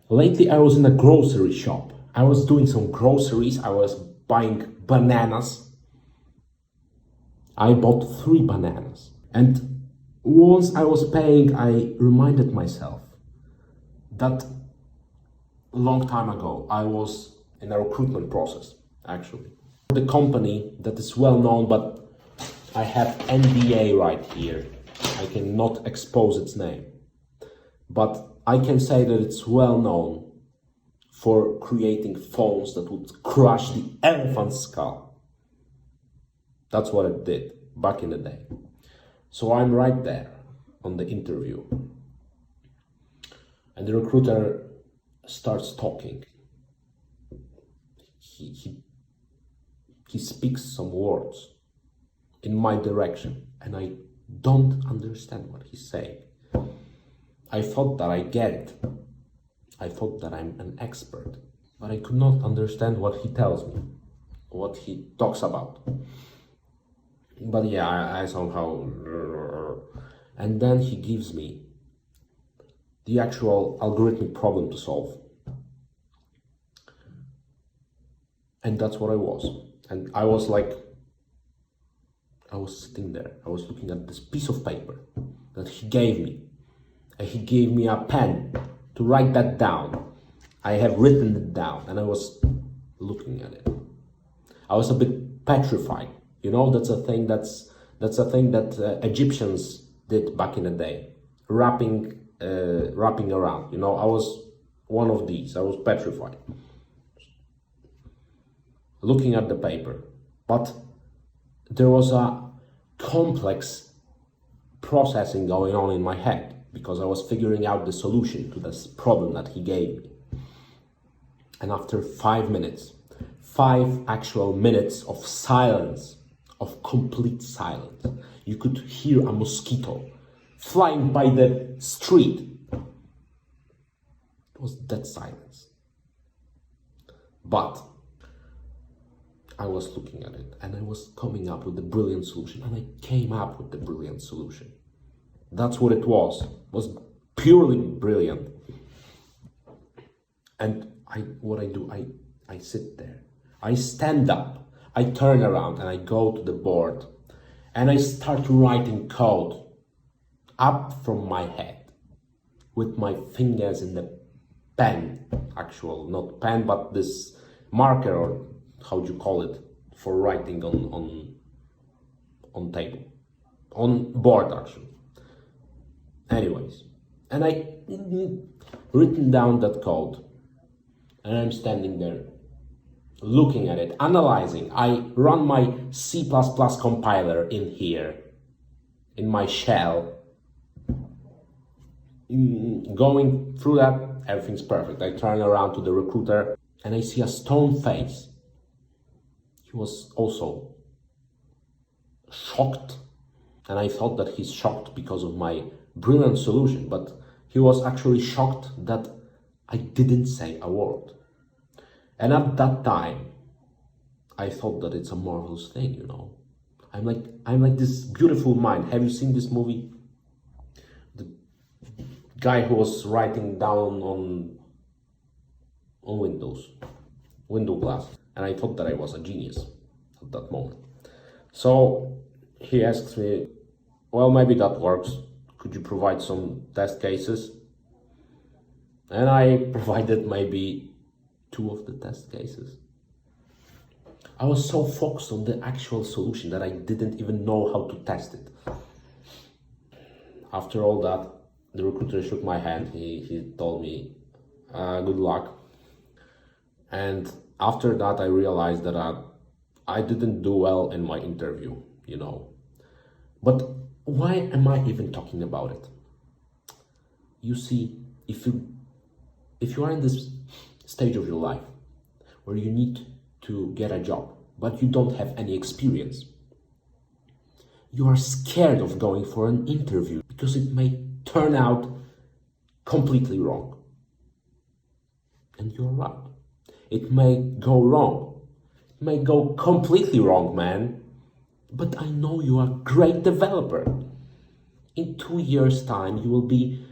Lately, I was in a grocery shop. I was doing some groceries. I was buying bananas. I bought 3 bananas. And once I was paying, I reminded myself that a long time ago, I was in a recruitment process, actually. The company that is well known, but I have NDA right here. I cannot expose its name. But I can say that it's well known for creating phones that would crush the elephant's skull. That's what it did back in the day. So I'm right there on the interview. And the recruiter starts talking. He speaks some words in my direction, and I don't understand what he's saying. I thought that I get it. I thought that I'm an expert, but I could not understand what he tells me, what he talks about. But yeah, I somehow... And then he gives me the actual algorithmic problem to solve. And that's what I was. And I was like, I was sitting there. I was looking at this piece of paper that he gave me. And he gave me a pen to write that down. I have written it down, and I was looking at it. I was a bit petrified. You know, that's a thing that Egyptians did back in the day, wrapping around. You know, I was one of these. I was petrified, looking at the paper. But there was a complex processing going on in my head, because I was figuring out the solution to this problem that he gave me. And after 5 minutes, 5 actual minutes of silence, of complete silence, you could hear a mosquito flying by the street. It was dead silence. But I was looking at it, and I was coming up with the brilliant solution, and I came up with the brilliant solution. That's what it was. It was purely brilliant. And I sit there. I stand up. I turn around and I go to the board. And I start writing code up from my head with my fingers in the pen. Actual, not pen, but this marker, or how do you call it, for writing on table. On board, actually. Anyways, and I written down that code, and I'm standing there looking at it, analyzing. I run my C++ compiler in here, in my shell, going through that. Everything's perfect. I turn around to the recruiter, and I see a stone face. He was also shocked, and I thought that he's shocked because of my brilliant solution, but he was actually shocked that I didn't say a word. And at that time, I thought that it's a marvelous thing, you know. I'm like this beautiful mind. Have you seen this movie? The guy who was writing down on window glass. And I thought that I was a genius at that moment. So he asks me, well, maybe that works. Could you provide some test cases? And I provided maybe 2 of the test cases. I was so focused on the actual solution that I didn't even know how to test it. After all that, the recruiter shook my hand. He told me, good luck. And after that, I realized that I didn't do well in my interview, you know. But why am I even talking about it? You see, if you are in this stage of your life where you need to get a job, but you don't have any experience, you are scared of going for an interview because it may turn out completely wrong. And you're right. It may go wrong. It may go completely wrong, man. But I know you are a great developer. In 2 years' time, you will be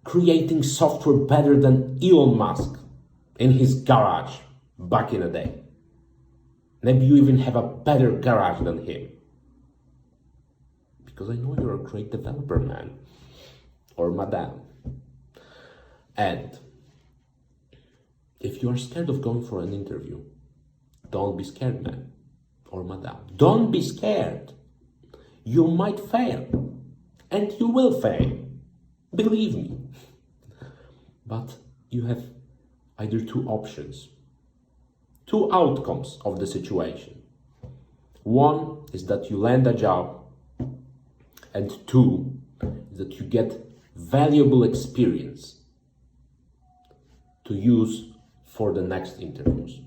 creating software better than Elon Musk in his garage back in the day. Maybe you even have a better garage than him. Because I know you're a great developer, man. Or madam. And if you are scared of going for an interview, don't be scared, man. Or madam. Don't be scared. You might fail. And you will fail. Believe me. But you have either two options. Two outcomes of the situation. One is that you land a job, and two is that you get valuable experience to use for the next interviews.